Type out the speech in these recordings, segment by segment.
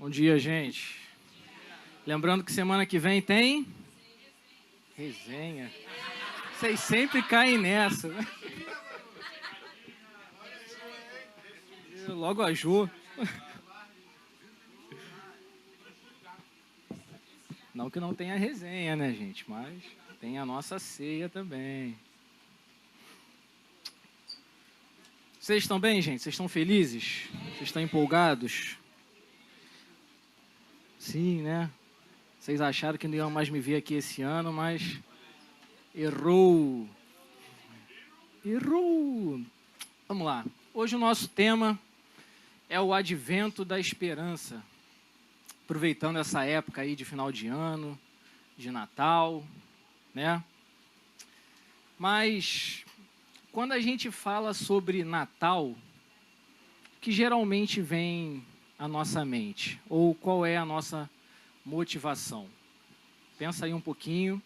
Bom dia, gente. Lembrando que semana que vem tem resenha. Vocês sempre caem nessa, né? Logo a Jô. Não que não tenha resenha, né, gente? Mas tem a nossa ceia também. Vocês estão bem, gente? Vocês estão felizes? Vocês estão empolgados? Sim, né? Vocês acharam que não iam mais me ver aqui esse ano, mas errou. Errou. Vamos lá. Hoje o nosso tema é o advento da esperança. Aproveitando essa época aí de final de ano, de Natal, né? Mas quando a gente fala sobre Natal, o que geralmente vem à nossa mente? Ou qual é a nossa motivação? Pensa aí um pouquinho.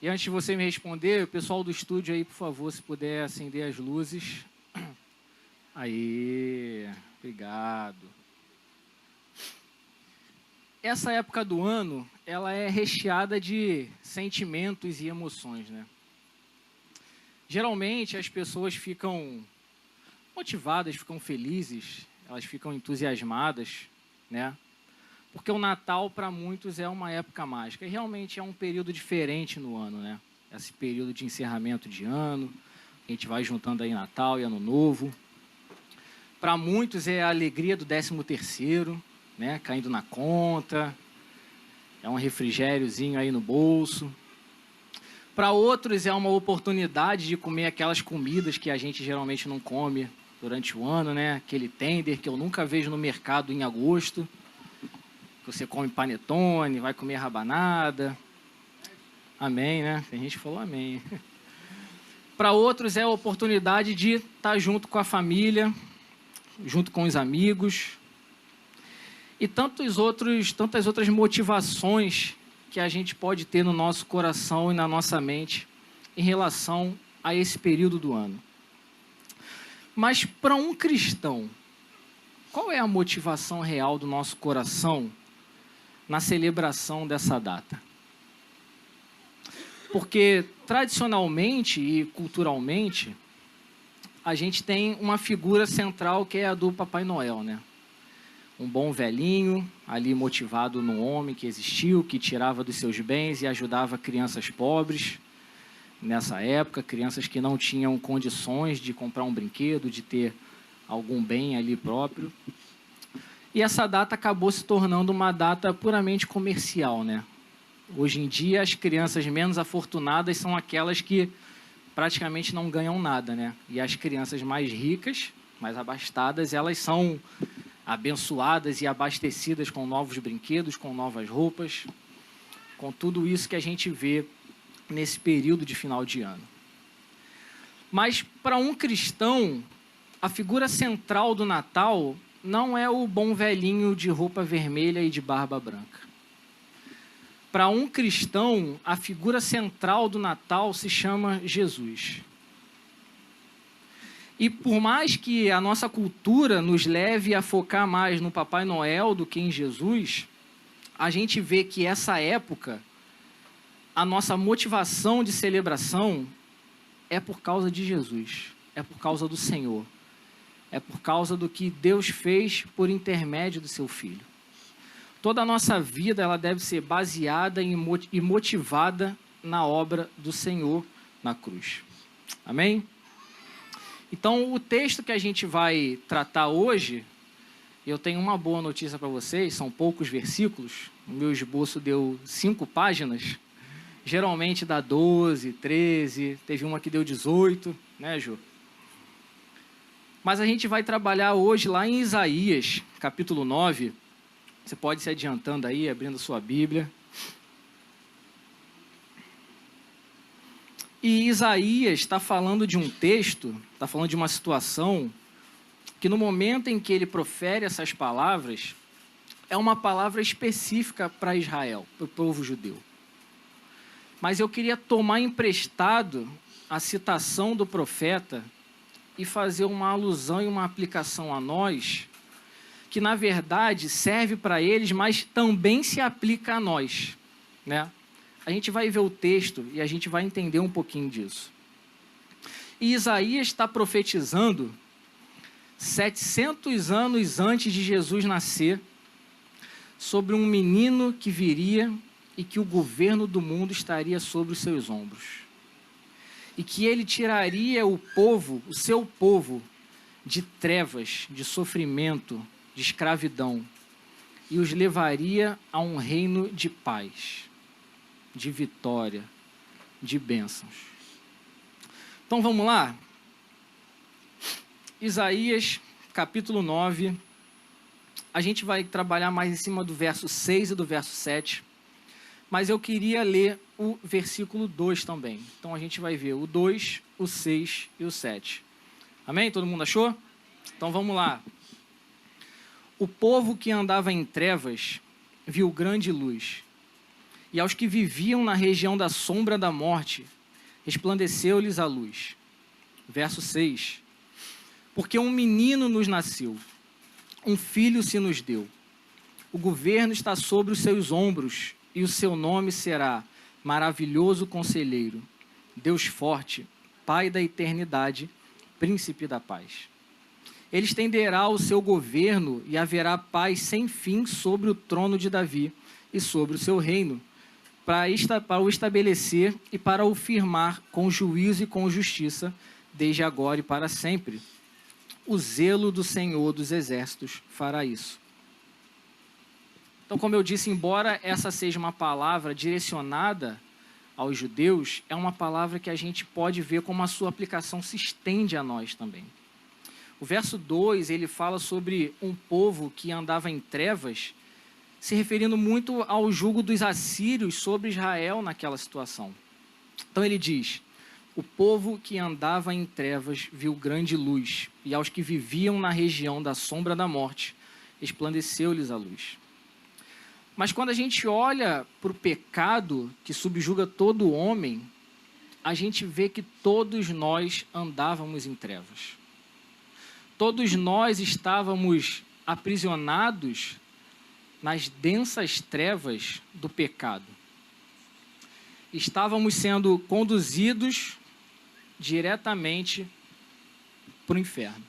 E antes de você me responder, o pessoal do estúdio aí, por favor, se puder acender as luzes. Aí, obrigado. Essa época do ano, ela é recheada de sentimentos e emoções, né? Geralmente, as pessoas ficam motivadas, ficam felizes, elas ficam entusiasmadas, né? Porque o Natal, para muitos, é uma época mágica. E realmente é um período diferente no ano, né? Esse período de encerramento de ano, a gente vai juntando aí Natal e Ano Novo. Para muitos é a alegria do 13º, né? Caindo na conta, é um refrigériozinho aí no bolso. Para outros é uma oportunidade de comer aquelas comidas que a gente geralmente não come durante o ano, né? Aquele tender que eu nunca vejo no mercado em agosto. Você come panetone, vai comer rabanada. Amém, né? Tem gente que falou amém. Para outros é a oportunidade de estar junto com a família, junto com os amigos. E tantas outras motivações que a gente pode ter no nosso coração e na nossa mente em relação a esse período do ano. Mas para um cristão, qual é a motivação real do nosso coração na celebração dessa data? Porque tradicionalmente e culturalmente, a gente tem uma figura central que é a do Papai Noel, né? Um bom velhinho, ali motivado no homem que existiu, que tirava dos seus bens e ajudava crianças pobres nessa época, crianças que não tinham condições de comprar um brinquedo, de ter algum bem ali próprio. E essa data acabou se tornando uma data puramente comercial, né? Hoje em dia, as crianças menos afortunadas são aquelas que praticamente não ganham nada, né? E as crianças mais ricas, mais abastadas, elas são abençoadas e abastecidas com novos brinquedos, com novas roupas, com tudo isso que a gente vê nesse período de final de ano. Mas, para um cristão, a figura central do Natal não é o bom velhinho de roupa vermelha e de barba branca. Para um cristão, a figura central do Natal se chama Jesus. E por mais que a nossa cultura nos leve a focar mais no Papai Noel do que em Jesus, a gente vê que essa época, a nossa motivação de celebração é por causa de Jesus, é por causa do Senhor, é por causa do que Deus fez por intermédio do seu Filho. Toda a nossa vida ela deve ser baseada e motivada na obra do Senhor na cruz. Amém? Então, o texto que a gente vai tratar hoje, eu tenho uma boa notícia para vocês, são poucos versículos, o meu esboço deu 5 páginas, geralmente dá 12, 13, teve uma que deu 18, né, Ju? Mas a gente vai trabalhar hoje lá em Isaías, capítulo 9, você pode se adiantando aí, abrindo sua Bíblia. E Isaías está falando de um texto, está falando de uma situação, que no momento em que ele profere essas palavras, é uma palavra específica para Israel, para o povo judeu. Mas eu queria tomar emprestado a citação do profeta e fazer uma alusão e uma aplicação a nós, que, na verdade, serve para eles, mas também se aplica a nós, né? A gente vai ver o texto e a gente vai entender um pouquinho disso. E Isaías está profetizando 700 anos antes de Jesus nascer, sobre um menino que viria e que o governo do mundo estaria sobre os seus ombros. E que ele tiraria o povo, o seu povo, de trevas, de sofrimento, de escravidão, e os levaria a um reino de paz, de vitória, de bênçãos. Então vamos lá? Isaías, capítulo 9, a gente vai trabalhar mais em cima do verso 6 e do verso 7, mas eu queria ler o versículo 2 também. Então a gente vai ver o 2, o 6 e o 7. Amém? Todo mundo achou? Então vamos lá. O povo que andava em trevas viu grande luz, e aos que viviam na região da sombra da morte, resplandeceu-lhes a luz. Verso 6. Porque um menino nos nasceu, um filho se nos deu. O governo está sobre os seus ombros, e o seu nome será Maravilhoso Conselheiro, Deus Forte, Pai da Eternidade, Príncipe da Paz. Ele estenderá o seu governo e haverá paz sem fim sobre o trono de Davi e sobre o seu reino, para o estabelecer e para o firmar com juízo e com justiça, desde agora e para sempre. O zelo do Senhor dos Exércitos fará isso. Então, como eu disse, embora essa seja uma palavra direcionada aos judeus, é uma palavra que a gente pode ver como a sua aplicação se estende a nós também. O verso 2, ele fala sobre um povo que andava em trevas, se referindo muito ao jugo dos assírios sobre Israel naquela situação. Então ele diz: o povo que andava em trevas viu grande luz, e aos que viviam na região da sombra da morte, resplandeceu-lhes a luz. Mas quando a gente olha para o pecado que subjuga todo homem, a gente vê que todos nós andávamos em trevas. Todos nós estávamos aprisionados nas densas trevas do pecado. Estávamos sendo conduzidos diretamente para o inferno.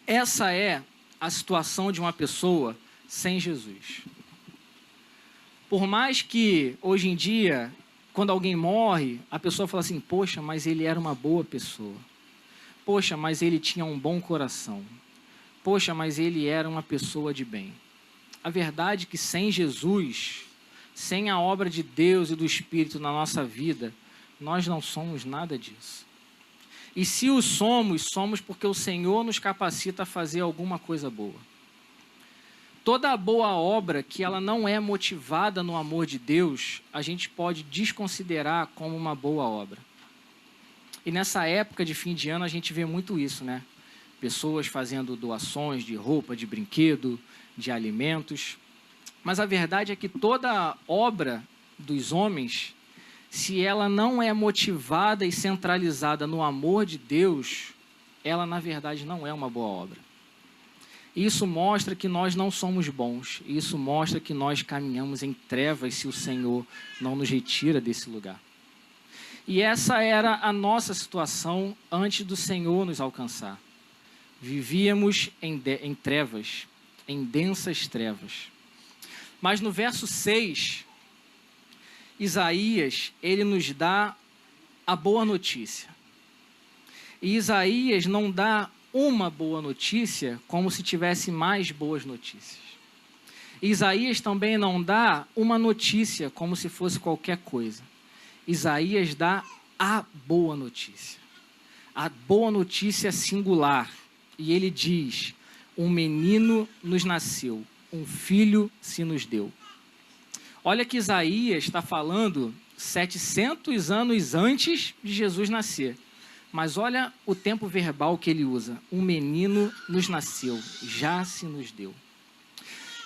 Essa é a situação de uma pessoa sem Jesus. Por mais que, hoje em dia, quando alguém morre, a pessoa fala assim: poxa, mas ele era uma boa pessoa. Poxa, mas ele tinha um bom coração. Poxa, mas ele era uma pessoa de bem. A verdade é que sem Jesus, sem a obra de Deus e do Espírito na nossa vida, nós não somos nada disso. E se o somos, somos porque o Senhor nos capacita a fazer alguma coisa boa. Toda boa obra que ela não é motivada no amor de Deus, a gente pode desconsiderar como uma boa obra. E nessa época de fim de ano a gente vê muito isso, né? Pessoas fazendo doações de roupa, de brinquedo, de alimentos. Mas a verdade é que toda obra dos homens, se ela não é motivada e centralizada no amor de Deus, ela na verdade não é uma boa obra. Isso mostra que nós não somos bons. Isso mostra que nós caminhamos em trevas se o Senhor não nos retira desse lugar. E essa era a nossa situação antes do Senhor nos alcançar. Vivíamos em trevas, em densas trevas. Mas no verso 6, Isaías, ele nos dá a boa notícia. E Isaías não dá uma boa notícia como se tivesse mais boas notícias. Isaías também não dá uma notícia como se fosse qualquer coisa. Isaías dá a boa notícia. A boa notícia singular. E ele diz: um menino nos nasceu, um filho se nos deu. Olha que Isaías está falando 700 anos antes de Jesus nascer. Mas olha o tempo verbal que ele usa. Um menino nos nasceu, já se nos deu.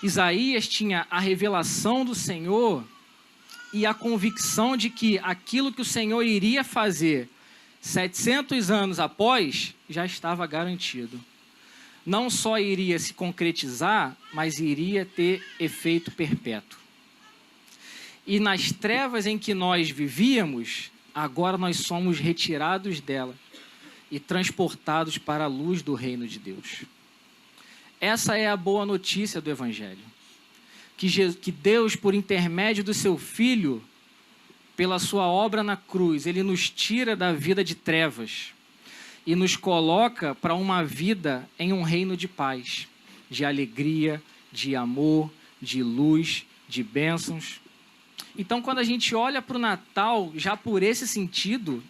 Isaías tinha a revelação do Senhor e a convicção de que aquilo que o Senhor iria fazer 700 anos após já estava garantido. não só iria se concretizar, mas iria ter efeito perpétuo. E nas trevas em que nós vivíamos, agora nós somos retirados dela e transportados para a luz do reino de Deus. Essa é a boa notícia do Evangelho. Que Deus, por intermédio do seu Filho, pela sua obra na cruz, ele nos tira da vida de trevas e nos coloca para uma vida em um reino de paz, de alegria, de amor, de luz, de bênçãos. Então, quando a gente olha para o Natal, já por esse sentido,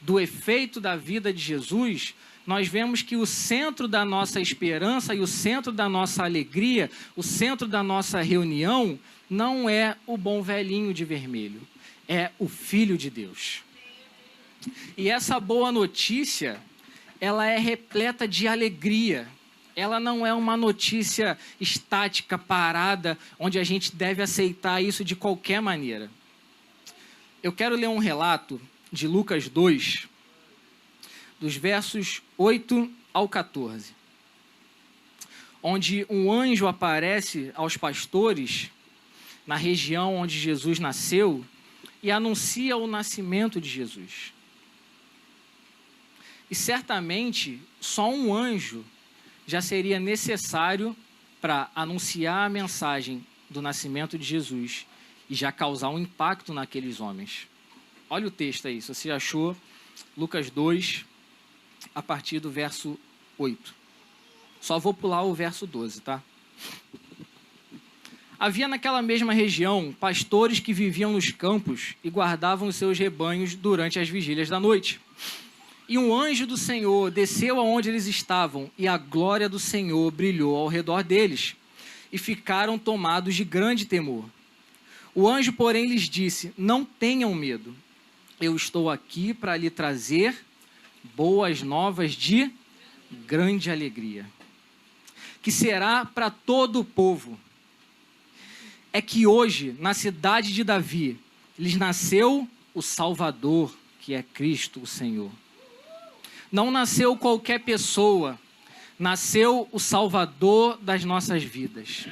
do efeito da vida de Jesus, nós vemos que o centro da nossa esperança e o centro da nossa alegria, o centro da nossa reunião, não é o bom velhinho de vermelho, é o Filho de Deus. E essa boa notícia, ela é repleta de alegria. Ela não é uma notícia estática, parada, onde a gente deve aceitar isso de qualquer maneira. Eu quero ler um relato de Lucas 2, dos versos 8 ao 14, onde um anjo aparece aos pastores na região onde Jesus nasceu e anuncia o nascimento de Jesus. E certamente só um anjo já seria necessário para anunciar a mensagem do nascimento de Jesus e já causar um impacto naqueles homens. Olha o texto aí, se você achou, Lucas 2, a partir do verso 8. Só vou pular o verso 12, tá? Havia naquela mesma região pastores que viviam nos campos e guardavam os seus rebanhos durante as vigílias da noite. E um anjo do Senhor desceu aonde eles estavam, e a glória do Senhor brilhou ao redor deles, e ficaram tomados de grande temor. O anjo, porém, lhes disse: não tenham medo, eu estou aqui para lhe trazer boas novas de grande alegria, que será para todo o povo. É que hoje, na cidade de Davi, lhes nasceu o Salvador, que é Cristo o Senhor. Não nasceu qualquer pessoa, nasceu o Salvador das nossas vidas.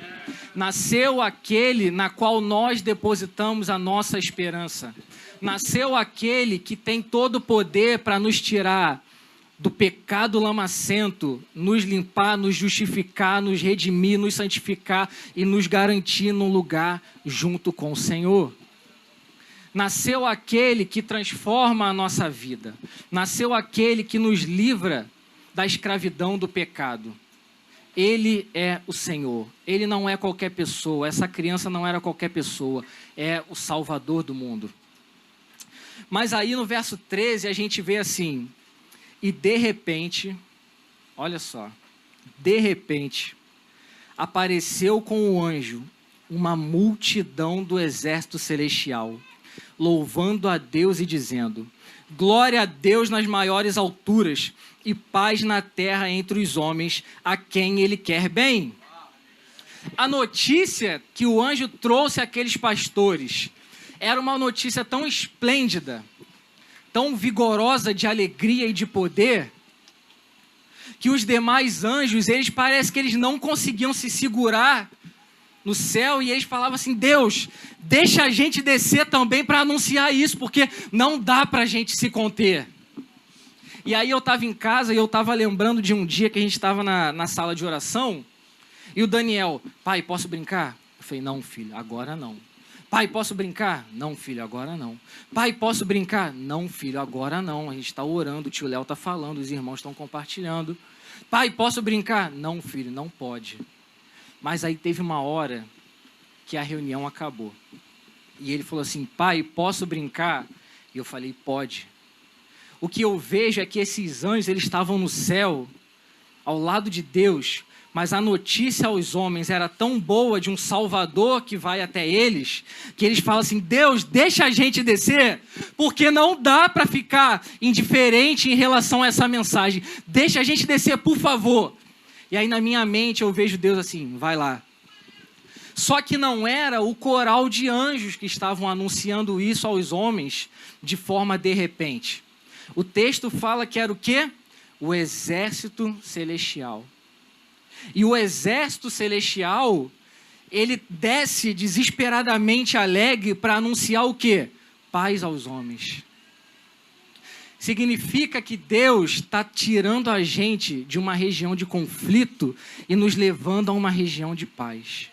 Nasceu aquele na qual nós depositamos a nossa esperança. Nasceu aquele que tem todo o poder para nos tirar do pecado lamacento, nos limpar, nos justificar, nos redimir, nos santificar e nos garantir num lugar junto com o Senhor. Nasceu aquele que transforma a nossa vida. Nasceu aquele que nos livra da escravidão do pecado. Ele é o Senhor. Ele não é qualquer pessoa. Essa criança não era qualquer pessoa. É o Salvador do mundo. Mas aí no verso 13 a gente vê assim: e de repente, olha só, de repente, apareceu com o anjo uma multidão do exército celestial, louvando a Deus e dizendo: glória a Deus nas maiores alturas e paz na terra entre os homens a quem Ele quer bem. A notícia que o anjo trouxe àqueles pastores era uma notícia tão esplêndida, tão vigorosa de alegria e de poder, que os demais anjos, eles parece que eles não conseguiam se segurar no céu, e eles falavam assim: Deus, deixa a gente descer também para anunciar isso, porque não dá para a gente se conter. E aí eu estava em casa e eu estava lembrando de um dia que a gente estava na sala de oração, e o Daniel: pai, posso brincar? Eu falei: não, filho, agora não. Pai, posso brincar? Não, filho, agora não. Pai, posso brincar? Não, filho, agora não. A gente está orando, o tio Léo está falando, os irmãos estão compartilhando. Pai, posso brincar? Não, filho, não pode. Mas aí teve uma hora que a reunião acabou. E ele falou assim: pai, posso brincar? E eu falei: pode. O que eu vejo é que esses anjos, eles estavam no céu, ao lado de Deus, mas a notícia aos homens era tão boa de um Salvador que vai até eles, que eles falam assim: Deus, deixa a gente descer, porque não dá para ficar indiferente em relação a essa mensagem. Deixa a gente descer, por favor. E aí na minha mente eu vejo Deus assim: vai lá. Só que não era o coral de anjos que estavam anunciando isso aos homens de forma de repente. O texto fala que era o quê? O exército celestial. E o exército celestial, ele desce desesperadamente alegre para anunciar o quê? Paz aos homens. Significa que Deus está tirando a gente de uma região de conflito e nos levando a uma região de paz.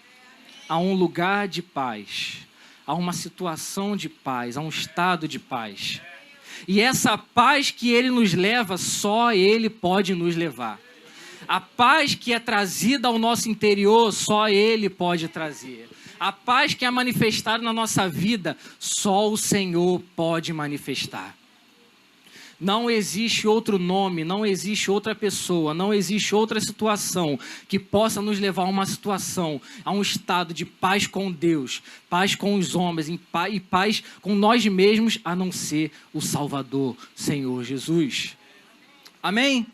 A um lugar de paz. A uma situação de paz. A um estado de paz. E essa paz que Ele nos leva, só Ele pode nos levar. A paz que é trazida ao nosso interior, só Ele pode trazer. A paz que é manifestada na nossa vida, só o Senhor pode manifestar. Não existe outro nome, não existe outra pessoa, não existe outra situação que possa nos levar a uma situação, a um estado de paz com Deus, paz com os homens e paz com nós mesmos, a não ser o Salvador, Senhor Jesus. Amém?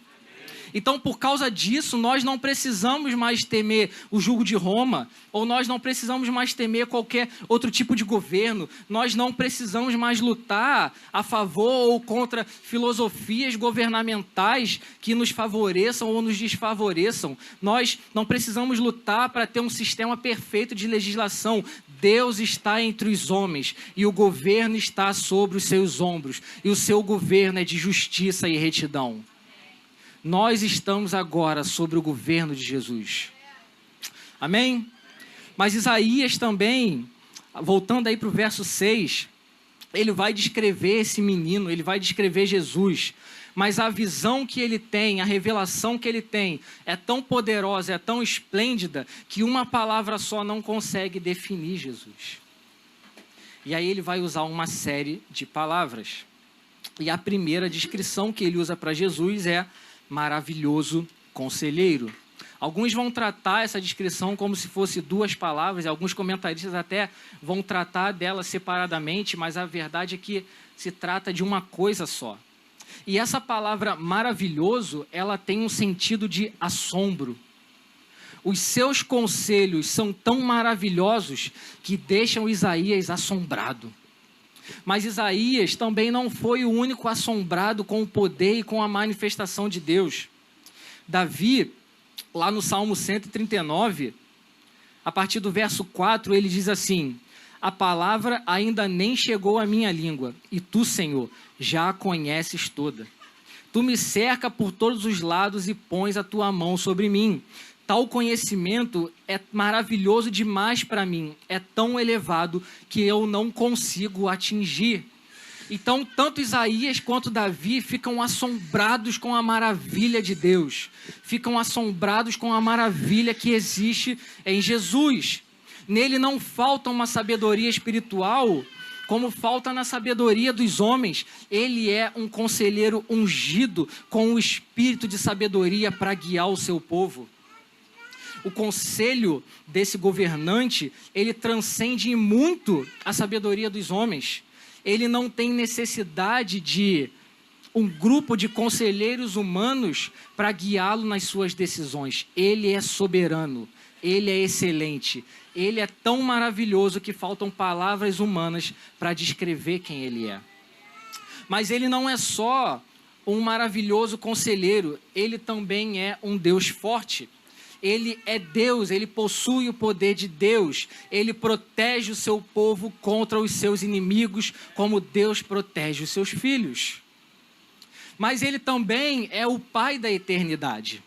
Então, por causa disso, nós não precisamos mais temer o jugo de Roma, ou nós não precisamos mais temer qualquer outro tipo de governo, nós não precisamos mais lutar a favor ou contra filosofias governamentais que nos favoreçam ou nos desfavoreçam. Nós não precisamos lutar para ter um sistema perfeito de legislação. Deus está entre os homens e o governo está sobre os seus ombros, e o seu governo é de justiça e retidão. Nós estamos agora sobre o governo de Jesus. Amém? Mas Isaías também, voltando aí para o verso 6, ele vai descrever esse menino, ele vai descrever Jesus. Mas a visão que ele tem, a revelação que ele tem, é tão poderosa, é tão esplêndida, que uma palavra só não consegue definir Jesus. E aí ele vai usar uma série de palavras. E a primeira descrição que ele usa para Jesus é maravilhoso conselheiro. Alguns vão tratar essa descrição como se fosse duas palavras, e alguns comentaristas até vão tratar dela separadamente, mas a verdade é que se trata de uma coisa só. E essa palavra maravilhoso, ela tem um sentido de assombro. Os seus conselhos são tão maravilhosos que deixam Isaías assombrado. Mas Isaías também não foi o único assombrado com o poder e com a manifestação de Deus. Davi, lá no Salmo 139, a partir do verso 4, ele diz assim: a palavra ainda nem chegou à minha língua, e tu, Senhor, já a conheces toda. Tu me cerca por todos os lados e pões a tua mão sobre mim. Tal conhecimento é maravilhoso demais para mim, é tão elevado que eu não consigo atingir. Então, tanto Isaías quanto Davi ficam assombrados com a maravilha de Deus, ficam assombrados com a maravilha que existe em Jesus. Nele não falta uma sabedoria espiritual, como falta na sabedoria dos homens. Ele é um conselheiro ungido com o espírito de sabedoria para guiar o seu povo. O conselho desse governante, ele transcende muito a sabedoria dos homens. Ele não tem necessidade de um grupo de conselheiros humanos para guiá-lo nas suas decisões. Ele é soberano, ele é excelente, ele é tão maravilhoso que faltam palavras humanas para descrever quem ele é. Mas ele não é só um maravilhoso conselheiro, ele também é um Deus forte. Ele é Deus, ele possui o poder de Deus, ele protege o seu povo contra os seus inimigos, como Deus protege os seus filhos. Mas ele também é o Pai da eternidade.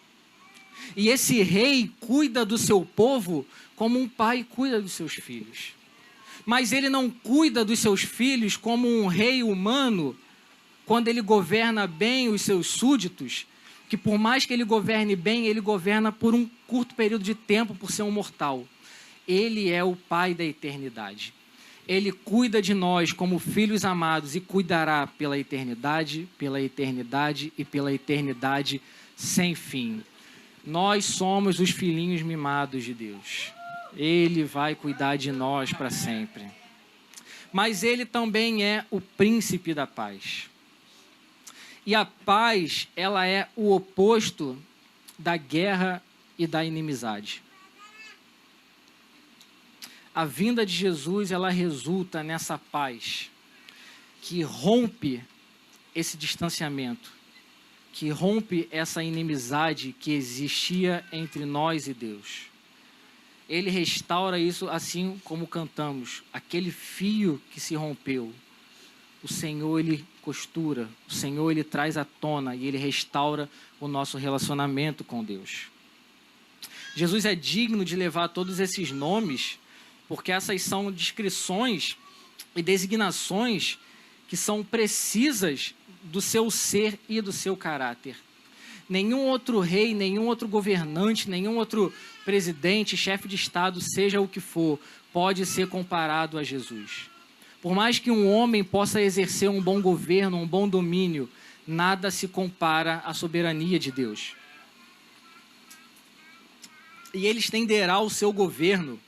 E esse rei cuida do seu povo como um pai cuida dos seus filhos. Mas ele não cuida dos seus filhos como um rei humano, quando ele governa bem os seus súditos, que por mais que ele governe bem, ele governa por um curto período de tempo, por ser um mortal. Ele é o Pai da eternidade. Ele cuida de nós como filhos amados e cuidará pela eternidade e pela eternidade sem fim. Nós somos os filhinhos mimados de Deus. Ele vai cuidar de nós para sempre. Mas ele também é o príncipe da paz. E a paz, ela é o oposto da guerra e da inimizade. A vinda de Jesus, ela resulta nessa paz que rompe esse distanciamento, que rompe essa inimizade que existia entre nós e Deus. Ele restaura isso assim como cantamos, aquele fio que se rompeu. O Senhor, Ele costura, o Senhor, Ele traz à tona e Ele restaura o nosso relacionamento com Deus. Jesus é digno de levar todos esses nomes, porque essas são descrições e designações que são precisas do seu ser e do seu caráter. Nenhum outro rei, nenhum outro governante, nenhum outro presidente, chefe de Estado, seja o que for, pode ser comparado a Jesus. Por mais que um homem possa exercer um bom governo, um bom domínio, nada se compara à soberania de Deus. E ele estenderá o seu governo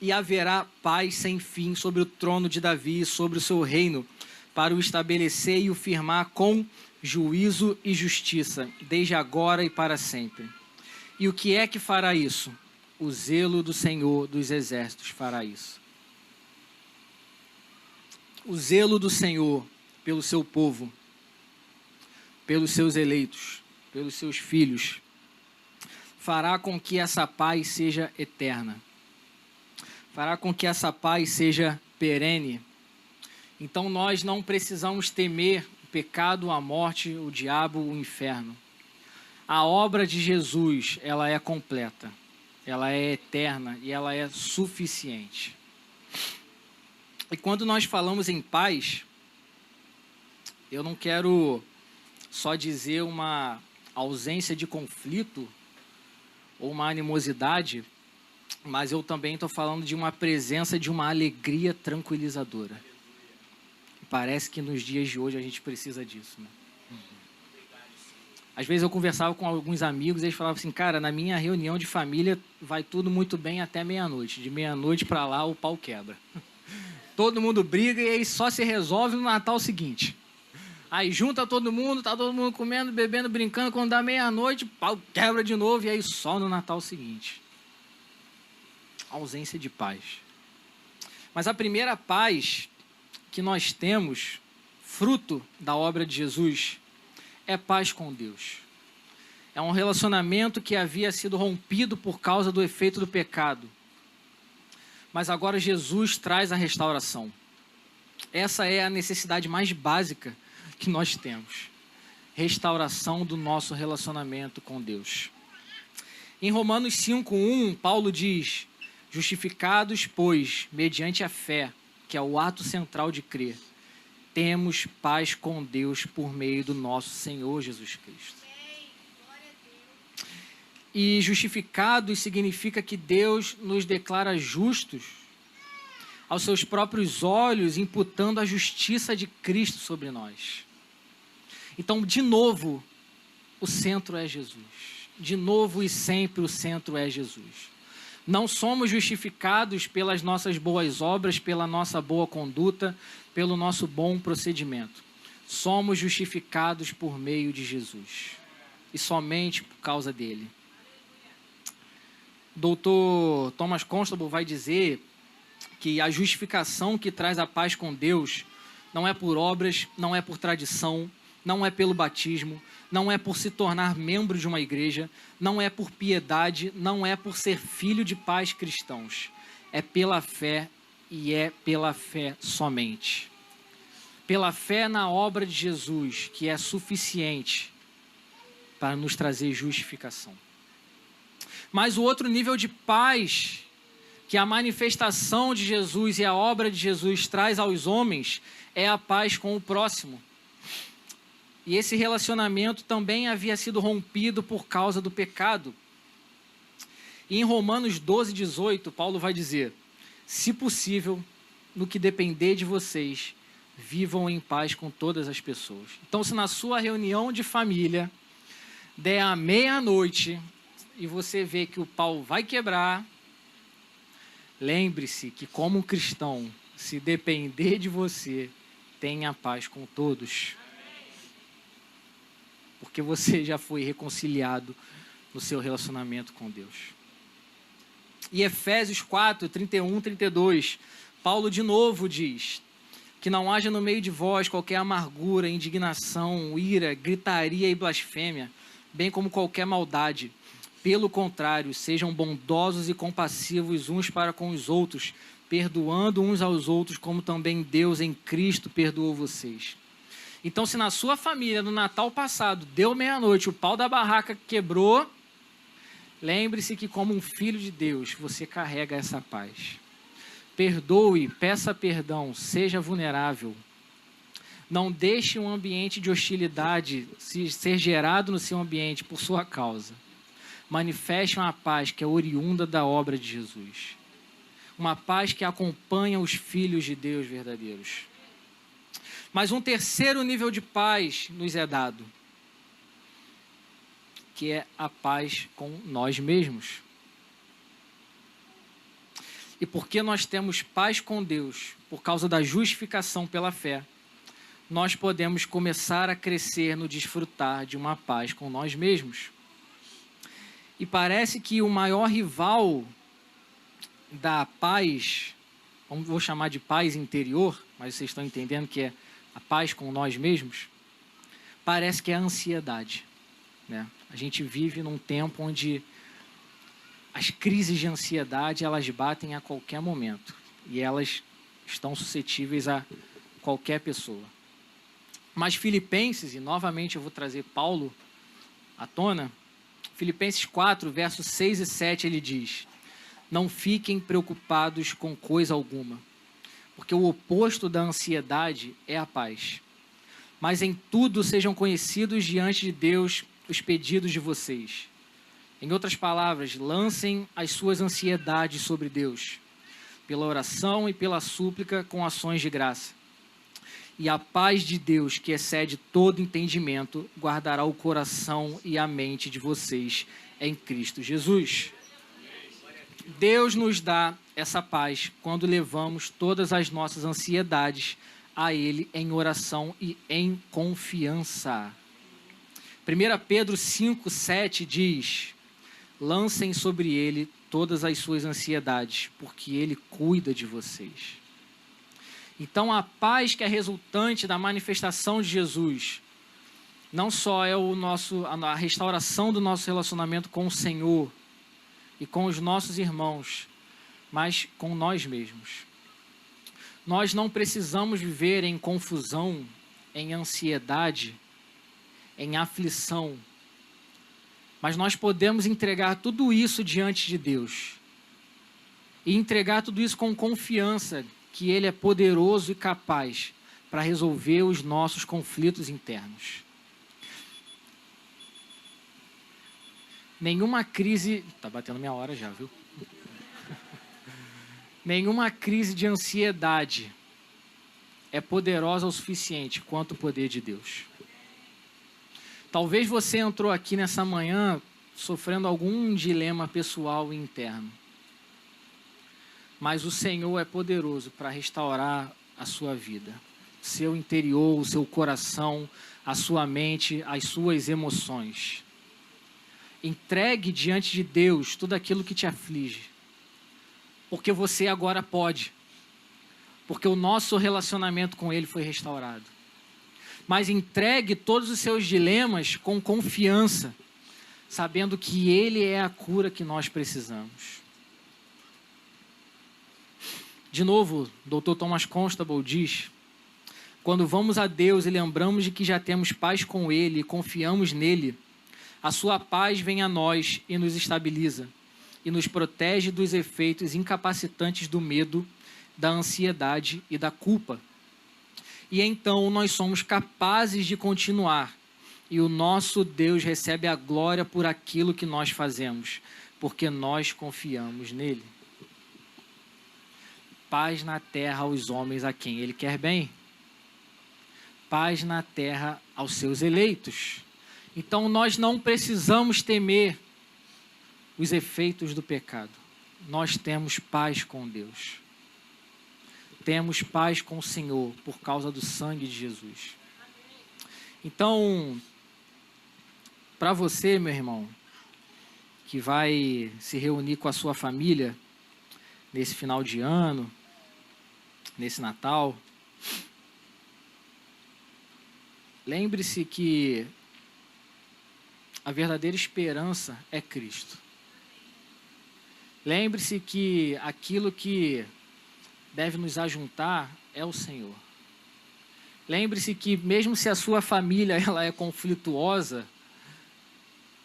e haverá paz sem fim sobre o trono de Davi e sobre o seu reino, para o estabelecer e o firmar com juízo e justiça, desde agora e para sempre. E o que é que fará isso? O zelo do Senhor dos Exércitos fará isso. O zelo do Senhor pelo seu povo, pelos seus eleitos, pelos seus filhos, fará com que essa paz seja eterna. Fará com que essa paz seja perene. Então nós não precisamos temer o pecado, a morte, o diabo, o inferno. A obra de Jesus, ela é completa, ela é eterna e ela é suficiente. E quando nós falamos em paz, eu não quero só dizer uma ausência de conflito ou uma animosidade, mas eu também estou falando de uma presença de uma alegria tranquilizadora. Parece que nos dias de hoje a gente precisa disso, né? Às vezes eu conversava com alguns amigos e eles falavam assim, cara, na minha reunião de família vai tudo muito bem até meia-noite. De meia-noite para lá o pau quebra. Todo mundo briga e aí só se resolve no Natal seguinte. Aí junta todo mundo, tá todo mundo comendo, bebendo, brincando, quando dá meia-noite, pau quebra de novo e aí só no Natal seguinte. Ausência de paz. Mas a primeira paz que nós temos, fruto da obra de Jesus, é paz com Deus. É um relacionamento que havia sido rompido por causa do efeito do pecado. Mas agora Jesus traz a restauração. Essa é a necessidade mais básica que nós temos. Restauração do nosso relacionamento com Deus. Em Romanos 5:1, Paulo diz, justificados, pois, mediante a fé, que é o ato central de crer, temos paz com Deus por meio do nosso Senhor Jesus Cristo. E justificados significa que Deus nos declara justos aos seus próprios olhos, imputando a justiça de Cristo sobre nós. Então, de novo, o centro é Jesus. De novo e sempre o centro é Jesus. Não somos justificados pelas nossas boas obras, pela nossa boa conduta, pelo nosso bom procedimento. Somos justificados por meio de Jesus. E somente por causa dele. Dr. Thomas Constable vai dizer que a justificação que traz a paz com Deus não é por obras, não é por tradição, não é pelo batismo, não é por se tornar membro de uma igreja, não é por piedade, não é por ser filho de pais cristãos. É pela fé e é pela fé somente. Pela fé na obra de Jesus, que é suficiente para nos trazer justificação. Mas o outro nível de paz que a manifestação de Jesus e a obra de Jesus traz aos homens é a paz com o próximo. E esse relacionamento também havia sido rompido por causa do pecado. E em Romanos 12:18, Paulo vai dizer, se possível, no que depender de vocês, vivam em paz com todas as pessoas. Então, se na sua reunião de família der a meia-noite e você vê que o pau vai quebrar, lembre-se que como um cristão, se depender de você, tenha paz com todos. Porque você já foi reconciliado no seu relacionamento com Deus. E Efésios 4:31, 32, Paulo de novo diz Que não haja no meio de vós qualquer amargura, indignação, ira, gritaria e blasfêmia, bem como qualquer maldade. Pelo contrário, sejam bondosos e compassivos uns para com os outros, perdoando uns aos outros, como também Deus em Cristo perdoou vocês. Então, se na sua família, no Natal passado, deu meia-noite, o pau da barraca quebrou, lembre-se que como um filho de Deus, você carrega essa paz. Perdoe, peça perdão, seja vulnerável. Não deixe um ambiente de hostilidade ser gerado no seu ambiente por sua causa. Manifeste uma paz que é oriunda da obra de Jesus. Uma paz que acompanha os filhos de Deus verdadeiros. Mas um terceiro nível de paz nos é dado, que é a paz com nós mesmos. E porque nós temos paz com Deus, por causa da justificação pela fé, nós podemos começar a crescer no desfrutar de uma paz com nós mesmos. E parece que o maior rival da paz, vou chamar de paz interior, mas vocês estão entendendo que é a paz com nós mesmos, parece que é a ansiedade, né? A gente vive num tempo onde as crises de ansiedade, elas batem a qualquer momento e elas estão suscetíveis a qualquer pessoa. Mas Filipenses, e novamente eu vou trazer Paulo à tona, Filipenses 4, versos 6 e 7, ele diz: não fiquem preocupados com coisa alguma, porque o oposto da ansiedade é a paz. Mas em tudo sejam conhecidos diante de Deus os pedidos de vocês. Em outras palavras, lancem as suas ansiedades sobre Deus, pela oração e pela súplica com ações de graça. E a paz de Deus, que excede todo entendimento, guardará o coração e a mente de vocês em Cristo Jesus. Deus nos dá essa paz quando levamos todas as nossas ansiedades a Ele em oração e em confiança. 1 Pedro 5, 7 diz: lancem sobre Ele todas as suas ansiedades, porque Ele cuida de vocês. Então, a paz que é resultante da manifestação de Jesus não só é a restauração do nosso relacionamento com o Senhor e com os nossos irmãos, mas com nós mesmos. Nós não precisamos viver em confusão, em ansiedade, em aflição, mas nós podemos entregar tudo isso diante de Deus e entregar tudo isso com confiança que Ele é poderoso e capaz para resolver os nossos conflitos internos. Nenhuma crise... Tá batendo minha hora já, viu? Nenhuma crise de ansiedade é poderosa o suficiente quanto o poder de Deus. Talvez você entrou aqui nessa manhã sofrendo algum dilema pessoal e interno. Mas o Senhor é poderoso para restaurar a sua vida, seu interior, o seu coração, a sua mente, as suas emoções. Entregue diante de Deus tudo aquilo que te aflige, porque você agora pode, porque o nosso relacionamento com Ele foi restaurado. Mas entregue todos os seus dilemas com confiança, sabendo que Ele é a cura que nós precisamos. De novo, Dr. Thomas Constable diz: quando vamos a Deus e lembramos de que já temos paz com Ele e confiamos nele, a sua paz vem a nós e nos estabiliza, e nos protege dos efeitos incapacitantes do medo, da ansiedade e da culpa. E então nós somos capazes de continuar, e o nosso Deus recebe a glória por aquilo que nós fazemos, porque nós confiamos nele. Paz na terra aos homens a quem Ele quer bem. Paz na terra aos seus eleitos. Então nós não precisamos temer os efeitos do pecado. Nós temos paz com Deus. Temos paz com o Senhor por causa do sangue de Jesus. Então, para você, meu irmão, que vai se reunir com a sua família nesse final de ano, nesse Natal, lembre-se que a verdadeira esperança é Cristo. Lembre-se que aquilo que deve nos ajuntar é o Senhor. Lembre-se que mesmo se a sua família ela é conflituosa,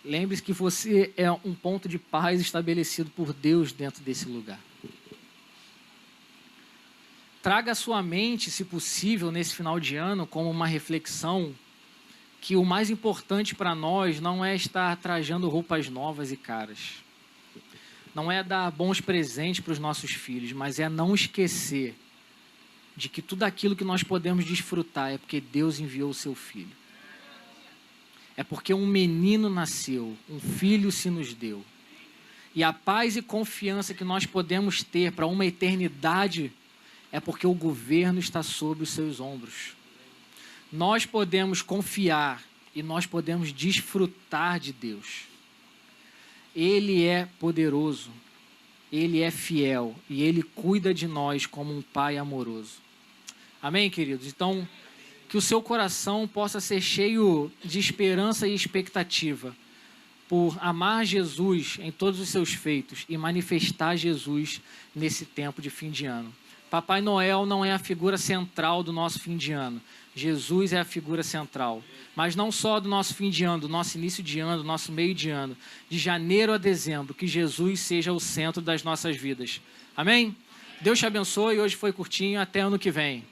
lembre-se que você é um ponto de paz estabelecido por Deus dentro desse lugar. Traga à sua mente, se possível, nesse final de ano, como uma reflexão, que o mais importante para nós não é estar trajando roupas novas e caras. Não é dar bons presentes para os nossos filhos, mas é não esquecer de que tudo aquilo que nós podemos desfrutar é porque Deus enviou o seu Filho. É porque um menino nasceu, um filho se nos deu. E a paz e confiança que nós podemos ter para uma eternidade é porque o governo está sobre os seus ombros. Nós podemos confiar e nós podemos desfrutar de Deus. Ele é poderoso, Ele é fiel e Ele cuida de nós como um Pai amoroso. Amém, queridos? Então, que o seu coração possa ser cheio de esperança e expectativa por amar Jesus em todos os seus feitos e manifestar Jesus nesse tempo de fim de ano. Papai Noel não é a figura central do nosso fim de ano. Jesus é a figura central. Mas não só do nosso fim de ano, do nosso início de ano, do nosso meio de ano. De janeiro a dezembro, que Jesus seja o centro das nossas vidas. Amém? Deus te abençoe. Hoje foi curtinho. Até ano que vem.